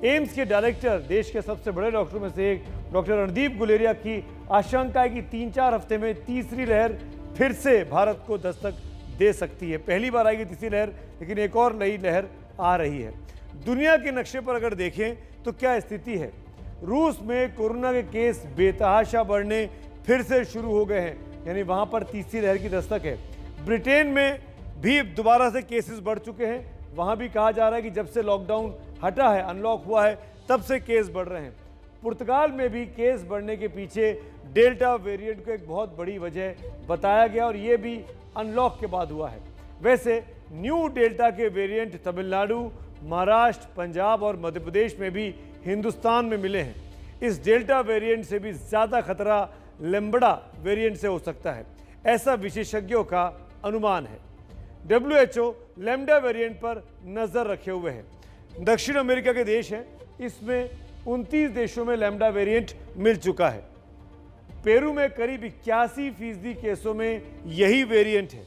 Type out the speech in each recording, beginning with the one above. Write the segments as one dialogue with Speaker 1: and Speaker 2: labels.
Speaker 1: AIIMS के director, देश के सबसे बड़े डॉक्टरों में से एक डॉक्टर रणदीप गुलेरिया की आशंका है कि 3-4 हफ्ते में तीसरी लहर फिर से भारत को दस्तक दे सकती है। पहली बार आएगी तीसरी लहर, लेकिन एक और नई लहर आ रही है। दुनिया के नक्शे पर अगर देखें तो क्या स्थिति है? रूस में कोरोना के केस बेतहाशा बढ़ने फिर से शुरू हो गए हैं, यानी वहां पर तीसरी लहर की दस्तक है। ब्रिटेन में भी दोबारा से केसेस बढ़ चुके हैं, वहां भी कहा जा रहा है कि जब से लॉकडाउन हटा है, अनलॉक हुआ है, तब से केस बढ़ रहे हैं। पुर्तगाल में भी केस बढ़ने के पीछे डेल्टा वेरिएंट को एक बहुत बड़ी वजह बताया गया और ये भी अनलॉक के बाद हुआ है। वैसे न्यू डेल्टा के वेरिएंट तमिलनाडु, महाराष्ट्र, पंजाब और मध्य प्रदेश में भी हिंदुस्तान में मिले हैं। इस डेल्टा वेरिएंट से भी ज़्यादा खतरा लैम्बडा वेरिएंट से हो सकता है, ऐसा विशेषज्ञों का अनुमान है। WHO लैम्बडा वेरिएंट पर नज़र रखे हुए है। दक्षिण अमेरिका के देश हैं, इसमें 29 देशों में लैम्बडा वेरिएंट मिल चुका है। पेरू में करीब 81% केसों में यही वेरिएंट है।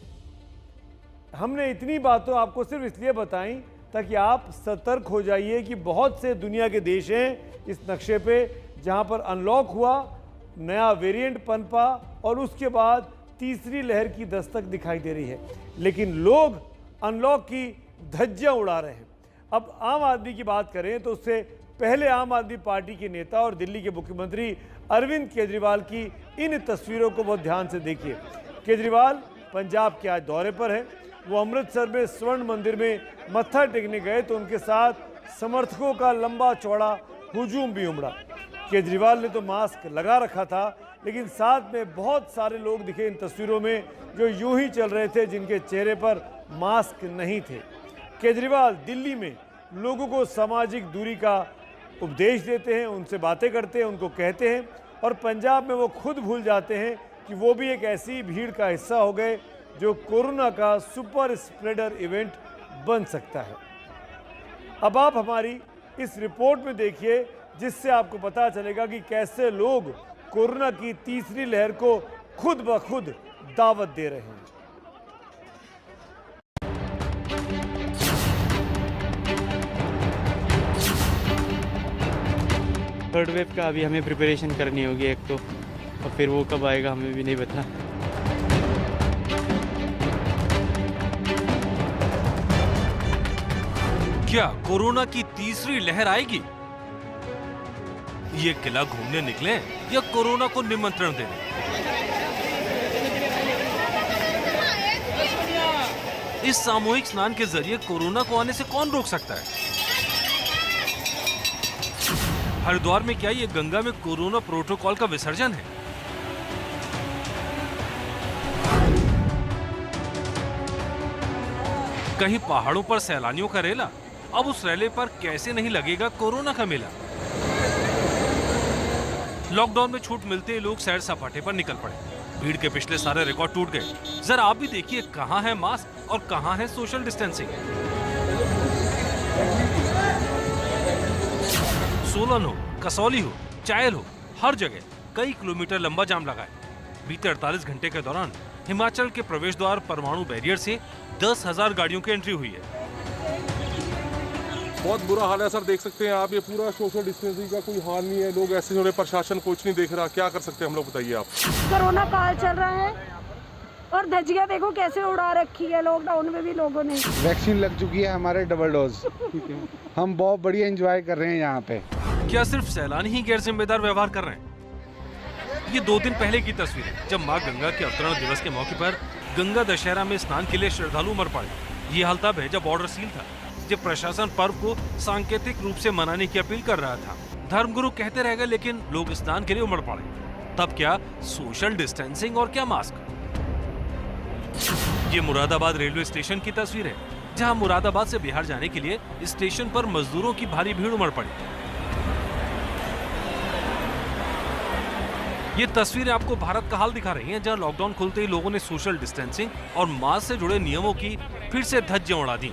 Speaker 1: हमने इतनी बातों आपको सिर्फ इसलिए बताई ताकि आप सतर्क हो जाइए कि बहुत से दुनिया के देश हैं इस नक्शे पे जहां पर अनलॉक हुआ, नया वेरिएंट पनपा और उसके बाद तीसरी लहर की दस्तक दिखाई दे रही है, लेकिन लोग अनलॉक की धज्जियां उड़ा रहे हैं। अब आम आदमी की बात करें तो उससे पहले आम आदमी पार्टी के नेता और दिल्ली के मुख्यमंत्री अरविंद केजरीवाल की इन तस्वीरों को बहुत ध्यान से देखिए। केजरीवाल पंजाब के आज दौरे पर है। वो अमृतसर में स्वर्ण मंदिर में मत्था टेकने गए तो उनके साथ समर्थकों का लंबा चौड़ा हुजूम भी उमड़ा। केजरीवाल ने तो मास्क लगा रखा था, लेकिन साथ में बहुत सारे लोग दिखे इन तस्वीरों में जो यूं ही चल रहे थे, जिनके चेहरे पर मास्क नहीं थे। केजरीवाल दिल्ली में लोगों को सामाजिक दूरी का उपदेश देते हैं, उनसे बातें करते हैं, उनको कहते हैं, और पंजाब में वो खुद भूल जाते हैं कि वो भी एक ऐसी भीड़ का हिस्सा हो गए जो कोरोना का सुपर स्प्रेडर इवेंट बन सकता है। अब आप हमारी इस रिपोर्ट में देखिए, जिससे आपको पता चलेगा कि कैसे लोग कोरोना की तीसरी लहर को खुद ब खुद दावत दे रहे हैं।
Speaker 2: थर्ड वेव का अभी हमें प्रिपरेशन करनी होगी एक तो, और फिर वो कब आएगा हमें भी नहीं पता।
Speaker 3: क्या कोरोना की तीसरी लहर आएगी? ये किला घूमने निकले या कोरोना को निमंत्रण देने? इस सामूहिक स्नान के जरिए कोरोना को आने से कौन रोक सकता है? हरिद्वार में क्या ये गंगा में कोरोना प्रोटोकॉल का विसर्जन है? कहीं पहाड़ों पर सैलानियों का रेला, अब उस रेले पर कैसे नहीं लगेगा कोरोना का मेला? लॉकडाउन में छूट मिलते ही लोग सैर सपाटे पर निकल पड़े। भीड़ के पिछले सारे रिकॉर्ड टूट गए। जरा आप भी देखिए, कहां है मास्क और कहां है सोशल डिस्टेंसिंग। सोलन हो, कसौली हो, चायल हो, हर जगह कई किलोमीटर लंबा जाम लगा है। बीते 48 घंटे के दौरान हिमाचल के प्रवेश द्वार परमाणु बैरियर से 10,000 गाड़ियों की एंट्री हुई है।
Speaker 4: बहुत बुरा हाल है सर, देख सकते हैं आप, ये पूरा सोशल डिस्टेंसिंग का कोई हाल नहीं है। लोग ऐसे हो रहे, प्रशासन कुछ नहीं देख रहा, क्या कर सकते हैं हम लोग, बताइए आप।
Speaker 5: कोरोना काल चल रहा है और धज्जियां देखो कैसे उड़ा रखी है लॉकडाउन में भी लोगों ने।
Speaker 6: वैक्सीन लग चुकी है हमारे डबल डोज। हम बहुत बढ़िया एंजॉय कर रहे हैं यहाँ पे।
Speaker 3: क्या सिर्फ सैलानी ही गैर जिम्मेदार व्यवहार कर रहे हैं? ये 2 दिन पहले की तस्वीर है, जब मां गंगा के अवतरण दिवस के मौके पर गंगा दशहरा में स्नान के लिए श्रद्धालु उमड़ पड़े। ये हाल तब है जब बॉर्डर सील था, जब प्रशासन पर्व को सांकेतिक रूप से मनाने की अपील कर रहा था। धर्मगुरु कहते रह गए, लेकिन लोग स्नान के लिए उमड़ पड़े। तब क्या सोशल डिस्टेंसिंग और क्या मास्क। ये मुरादाबाद रेलवे स्टेशन की तस्वीर है, जहां मुरादाबाद से बिहार जाने के लिए स्टेशन पर मजदूरों की भारी भीड़ उमड़ पड़ी। ये तस्वीरें आपको भारत का हाल दिखा रही हैं, जहां लॉकडाउन खुलते ही लोगों ने सोशल डिस्टेंसिंग और मास्क से जुड़े नियमों की फिर से धज्जियां उड़ा दी।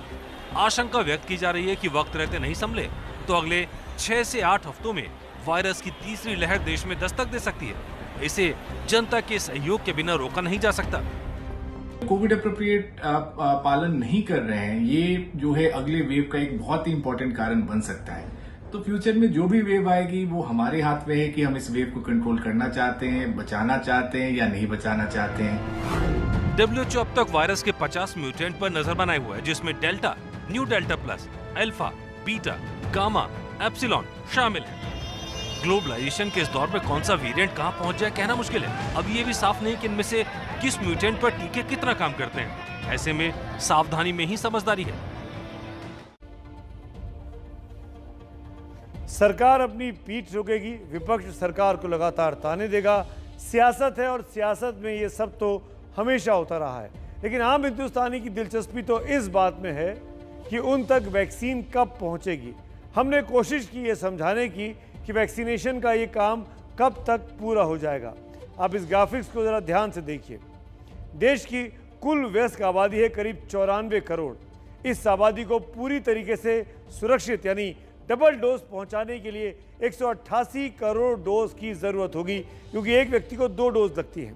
Speaker 3: आशंका व्यक्त की जा रही है कि वक्त रहते नहीं संभले तो अगले 6 से 8 हफ्तों में वायरस की तीसरी लहर देश में दस्तक दे सकती है। इसे जनता के सहयोग के बिना रोका नहीं जा सकता।
Speaker 7: कोविड अप्रोप्रिएट पालन नहीं कर रहे हैं, ये जो है अगले वेव का एक बहुत ही इंपॉर्टेंट कारण बन सकता है। तो फ्यूचर में जो भी वेव आएगी वो हमारे हाथ में है कि हम इस वेव को कंट्रोल करना चाहते हैं, बचाना चाहते हैं या नहीं बचाना चाहते हैं।
Speaker 3: WHO अब तक वायरस के 50 म्यूटेंट पर नजर बनाए हुआ है, जिसमें delta, new delta plus, alpha, beta, gamma, epsilon शामिल है। ग्लोबलाइजेशन के इस दौर में कौन सा वेरिएंट कहां पहुंच जाए कहना मुश्किल है। अब ये भी साफ नहीं कि इनमें से किस म्यूटेंट पर टीके कितना काम करते हैं। ऐसे में सावधानी में ही समझदारी है।
Speaker 1: सरकार अपनी पीठ रोकेगी, विपक्ष सरकार को लगातार ताने देगा। सियासत है और सियासत में ये सब तो हमेशा होता रहा है, लेकिन आम हिंदुस्तानी की दिलचस्पी तो इस बात में है कि उन तक वैक्सीन कब पहुंचेगी। हमने कोशिश की ये समझाने की कि वैक्सीनेशन का ये काम कब तक पूरा हो जाएगा। आप इस ग्राफिक्स को ज़रा ध्यान से देखिए। देश की कुल वयस्क आबादी है करीब 94 करोड़। इस आबादी को पूरी तरीके से सुरक्षित यानी डबल डोज पहुंचाने के लिए 188 करोड़ डोज की ज़रूरत होगी, क्योंकि एक व्यक्ति को 2 डोज लगती है।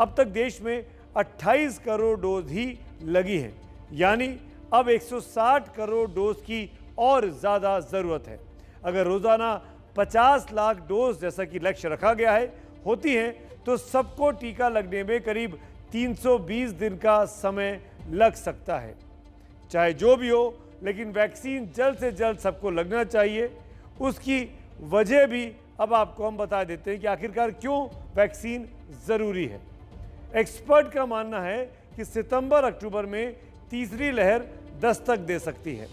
Speaker 1: अब तक देश में 28 करोड़ डोज ही लगी है, यानी अब 160 करोड़ डोज की और ज़्यादा ज़रूरत है। अगर रोज़ाना 50 लाख डोज जैसा कि लक्ष्य रखा गया है होती है तो सबको टीका लगने में करीब 320 दिन का समय लग सकता है। चाहे जो भी हो, लेकिन वैक्सीन जल्द से जल्द सबको लगना चाहिए। उसकी वजह भी अब आपको हम बता देते हैं कि आखिरकार क्यों वैक्सीन ज़रूरी है। एक्सपर्ट का मानना है कि सितंबर-अक्टूबर में तीसरी लहर दस्तक दे सकती है।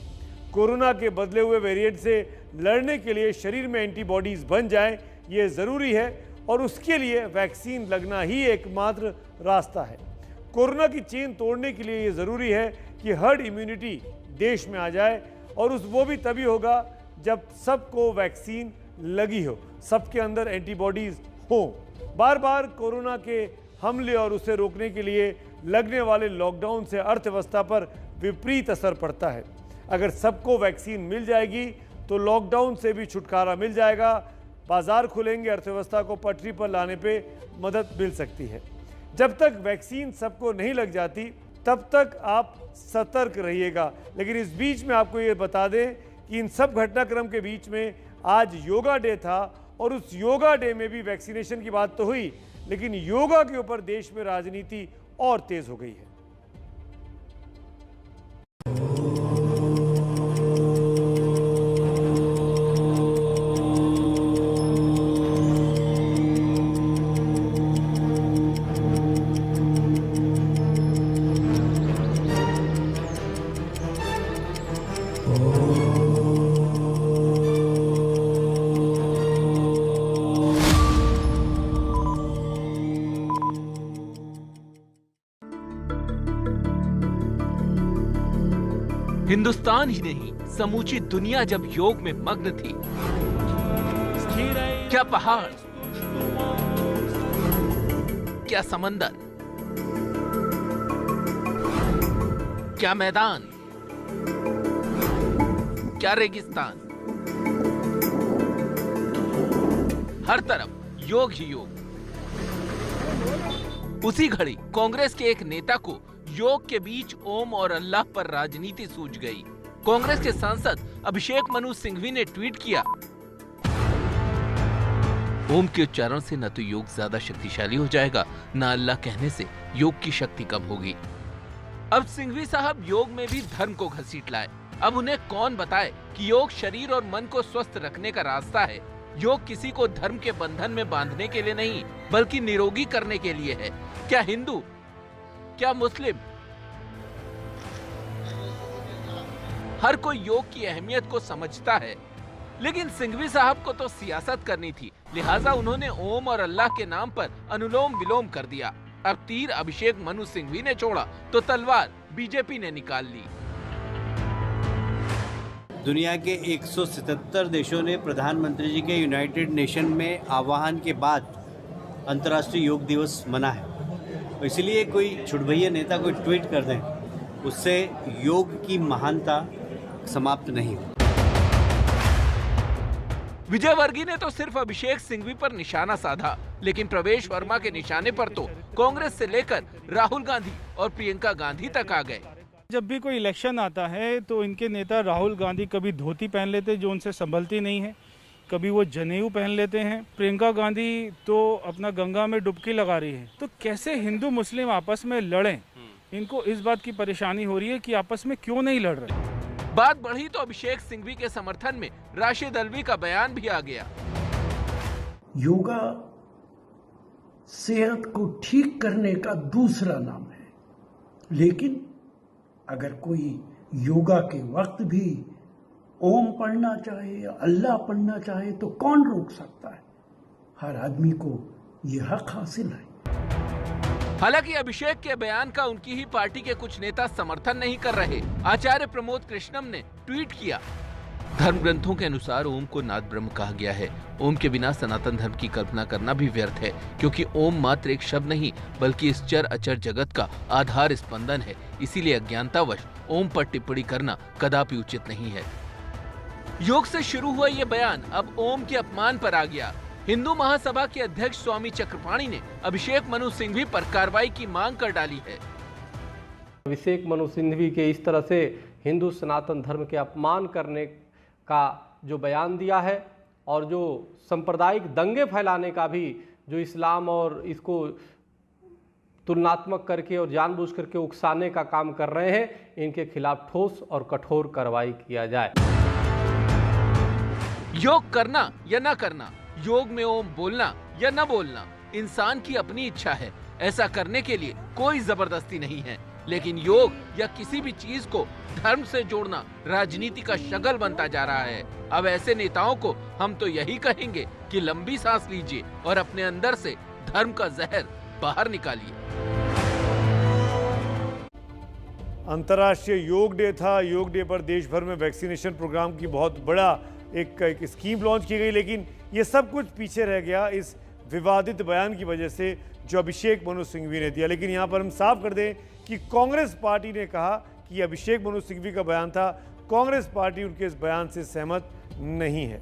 Speaker 1: कोरोना के बदले हुए वेरिएंट से लड़ने के लिए शरीर में एंटीबॉडीज़ बन जाएं, ये ज़रूरी है और उसके लिए वैक्सीन लगना ही एकमात्र रास्ता है। कोरोना की चेन तोड़ने के लिए ये ज़रूरी है कि हर्ड इम्यूनिटी देश में आ जाए, और वो भी तभी होगा जब सबको वैक्सीन लगी हो, सबके अंदर एंटीबॉडीज़ हो। बार बार कोरोना के हमले और उसे रोकने के लिए लगने वाले लॉकडाउन से अर्थव्यवस्था पर विपरीत असर पड़ता है। अगर सबको वैक्सीन मिल जाएगी तो लॉकडाउन से भी छुटकारा मिल जाएगा, बाजार खुलेंगे, अर्थव्यवस्था को पटरी पर लाने पे मदद मिल सकती है। जब तक वैक्सीन सबको नहीं लग जाती तब तक आप सतर्क रहिएगा। लेकिन इस बीच में आपको ये बता दें कि इन सब घटनाक्रम के बीच में आज योगा डे था, और उस योगा डे में भी वैक्सीनेशन की बात तो हुई, लेकिन योगा के ऊपर देश में राजनीति और तेज हो गई है।
Speaker 8: हिंदुस्तान ही नहीं, समूची दुनिया जब योग में मग्न थी, क्या पहाड़, क्या समंदर, क्या मैदान, क्या रेगिस्तान, हर तरफ योग ही योग। उसी घड़ी कांग्रेस के एक नेता को योग के बीच ओम और अल्लाह पर राजनीति सूझ गई। कांग्रेस के सांसद अभिषेक मनु सिंघवी ने ट्वीट किया, ओम के उच्चारण से न तो योग ज्यादा शक्तिशाली हो जाएगा, न अल्लाह कहने से योग की शक्ति कम होगी। अब सिंघवी साहब योग में भी धर्म को घसीट लाए। अब उन्हें कौन बताए कि योग शरीर और मन को स्वस्थ रखने का रास्ता है। योग किसी को धर्म के बंधन में बांधने के लिए नहीं, बल्कि निरोगी करने के लिए है। क्या हिंदू, क्या मुस्लिम, हर कोई योग की अहमियत को समझता है। लेकिन सिंघवी साहब को तो सियासत करनी थी, लिहाजा उन्होंने ओम और अल्लाह के नाम पर अनुलोम विलोम कर दिया। अब तीर अभिषेक मनु सिंघवी ने छोड़ा तो तलवार बीजेपी ने निकाल ली।
Speaker 9: दुनिया के 177 देशों ने प्रधानमंत्री जी के यूनाइटेड नेशन में आह्वान के बाद अंतर्राष्ट्रीय योग दिवस मना है। तो इसलिए कोई छुटभैया नेता कोई ट्वीट कर दें, उससे योग की महानता समाप्त नहीं हो।
Speaker 8: विजय वर्गीय ने तो सिर्फ अभिषेक सिंघवी पर निशाना साधा, लेकिन प्रवेश वर्मा के निशाने पर तो कांग्रेस से लेकर राहुल गांधी और प्रियंका गांधी तक आ गए।
Speaker 10: जब भी कोई इलेक्शन आता है तो इनके नेता राहुल गांधी कभी धोती पहन लेते जो उनसे संभलती नहीं है, कभी वो जनेऊ पहन लेते हैं। प्रियंका गांधी तो अपना गंगा में डुबकी लगा रही है। तो कैसे हिंदू मुस्लिम आपस में लड़ें, इनको इस बात की परेशानी हो रही है कि आपस में क्यों नहीं लड़ रहे।
Speaker 8: बात बढ़ी तो अभिषेक सिंघवी के समर्थन में राशिद अल्वी का बयान भी आ गया।
Speaker 11: योगा सेहत को ठीक करने का दूसरा नाम है, लेकिन अगर कोई योगा के वक्त भी ओम पढ़ना चाहे या अल्लाह पढ़ना चाहे तो कौन रोक सकता है। हर आदमी को यह हक हासिल है।
Speaker 8: हालांकि अभिषेक के बयान का उनकी ही पार्टी के कुछ नेता समर्थन नहीं कर रहे। आचार्य प्रमोद कृष्णम ने ट्वीट किया, धर्म ग्रंथों के अनुसार ओम को नाद ब्रह्म कहा गया है। ओम के बिना सनातन धर्म की कल्पना करना भी व्यर्थ है, क्योंकि ओम मात्र एक शब्द नहीं बल्कि इस चर अचर जगत का आधार स्पंदन है। इसीलिए अज्ञानतावश ओम पर टिप्पणी करना कदापि उचित नहीं है। योग से शुरू हुआ ये बयान अब ओम के अपमान पर आ गया। हिंदू महासभा के अध्यक्ष स्वामी चक्रपाणी ने अभिषेक मनु सिंघवी पर कार्रवाई की मांग कर डाली है।
Speaker 12: अभिषेक मनु सिंघवी के इस तरह से हिंदू सनातन धर्म के अपमान करने का जो बयान दिया है और जो सांप्रदायिक दंगे फैलाने का भी जो इस्लाम और इसको तुलनात्मक करके और जानबूझ करके उकसाने का काम कर रहे हैं, इनके खिलाफ ठोस और कठोर कार्रवाई किया जाए।
Speaker 8: योग करना या न करना, योग में ओम बोलना या न बोलना इंसान की अपनी इच्छा है। ऐसा करने के लिए कोई जबरदस्ती नहीं है, लेकिन योग या किसी भी चीज को धर्म से जोड़ना राजनीति का शगल बनता जा रहा है। अब ऐसे नेताओं को हम तो यही कहेंगे कि लंबी सांस लीजिए और अपने अंदर से धर्म का जहर बाहर निकालिए।
Speaker 1: अंतर्राष्ट्रीय योग डे था। योग डे पर देश भर में वैक्सीनेशन प्रोग्राम की बहुत बड़ा एक स्कीम लॉन्च की गई, लेकिन ये सब कुछ पीछे रह गया इस विवादित बयान की वजह से जो अभिषेक मनु सिंघवी ने दिया। लेकिन यहाँ पर हम साफ कर दें कि कांग्रेस पार्टी ने कहा कि अभिषेक मनु सिंघवी का बयान था। कांग्रेस पार्टी उनके इस बयान से सहमत नहीं है।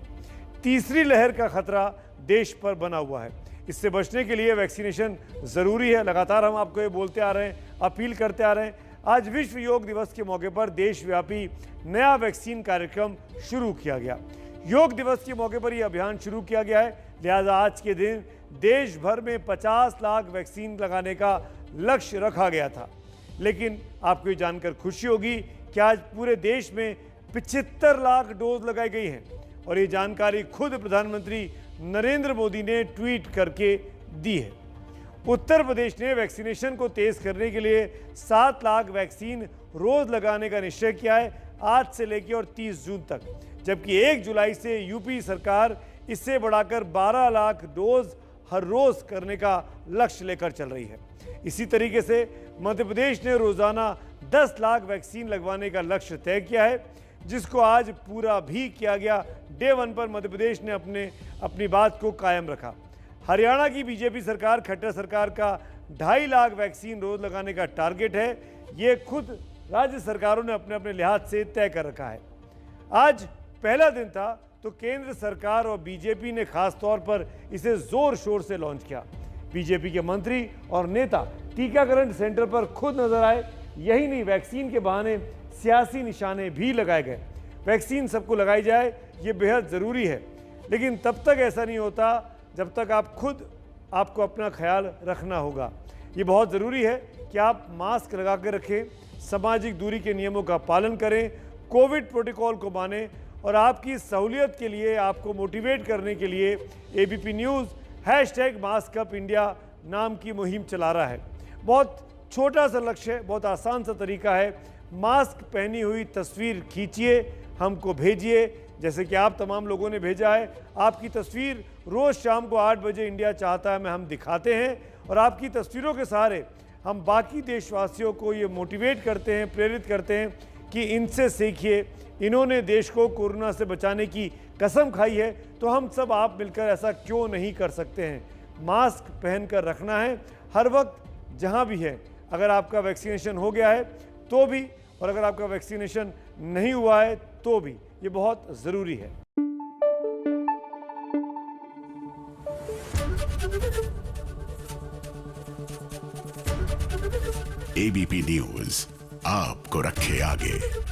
Speaker 1: तीसरी लहर का खतरा देश पर बना हुआ है। इससे बचने के लिए वैक्सीनेशन ज़रूरी है। लगातार हम आपको ये बोलते आ रहे हैं, अपील करते आ रहे हैं। आज विश्व योग दिवस के मौके पर देशव्यापी नया वैक्सीन कार्यक्रम शुरू किया गया। योग दिवस के मौके पर यह अभियान शुरू किया गया है, लिहाजा आज के दिन देश भर में 50 लाख वैक्सीन लगाने का लक्ष्य रखा गया था। लेकिन आपको ये जानकर खुशी होगी कि आज पूरे देश में 75 लाख डोज लगाई गई हैं और ये जानकारी खुद प्रधानमंत्री नरेंद्र मोदी ने ट्वीट करके दी है। उत्तर प्रदेश ने वैक्सीनेशन को तेज करने के लिए 7 लाख वैक्सीन रोज लगाने का निश्चय किया है, आज से लेकर और 30 जून तक, जबकि 1 जुलाई से यूपी सरकार इससे बढ़ाकर 12 लाख डोज हर रोज करने का लक्ष्य लेकर चल रही है। इसी तरीके से मध्य प्रदेश ने रोजाना 10 लाख वैक्सीन लगवाने का लक्ष्य तय किया है, जिसको आज पूरा भी किया गया। डे 1 पर मध्य प्रदेश ने अपनी बात को कायम रखा। हरियाणा की बीजेपी सरकार, खट्टर सरकार का 2.5 लाख वैक्सीन रोज लगाने का टारगेट है। ये खुद राज्य सरकारों ने अपने अपने लिहाज से तय कर रखा है। आज पहला दिन था तो केंद्र सरकार और बीजेपी ने खास तौर पर इसे जोर शोर से लॉन्च किया। बीजेपी के मंत्री और नेता टीकाकरण सेंटर पर खुद नजर आए। यही नहीं, वैक्सीन के बहाने सियासी निशाने भी लगाए गए। वैक्सीन सबको लगाई जाए, ये बेहद ज़रूरी है, लेकिन तब तक ऐसा नहीं होता जब तक आपको अपना ख्याल रखना होगा। ये बहुत ज़रूरी है कि आप मास्क लगा कर रखें, सामाजिक दूरी के नियमों का पालन करें, कोविड प्रोटोकॉल को मानें और आपकी सहूलियत के लिए, आपको मोटिवेट करने के लिए एबीपी न्यूज़ #MaskUpIndia नाम की मुहिम चला रहा है। बहुत छोटा सा लक्ष्य है, बहुत आसान सा तरीका है। मास्क पहनी हुई तस्वीर खींचिए, हमको भेजिए, जैसे कि आप तमाम लोगों ने भेजा है। आपकी तस्वीर रोज़ शाम को 8 बजे इंडिया चाहता है में हम दिखाते हैं और आपकी तस्वीरों के सहारे हम बाकी देशवासियों को ये मोटिवेट करते हैं, प्रेरित करते हैं कि इनसे सीखिए, इन्होंने देश को कोरोना से बचाने की कसम खाई है, तो हम सब आप मिलकर ऐसा क्यों नहीं कर सकते हैं। मास्क पहनकर रखना है हर वक्त, जहां भी है। अगर आपका वैक्सीनेशन हो गया है तो भी, और अगर आपका वैक्सीनेशन नहीं हुआ है तो भी, ये बहुत ज़रूरी है।
Speaker 13: एबीपी न्यूज़ आपको रखे आगे।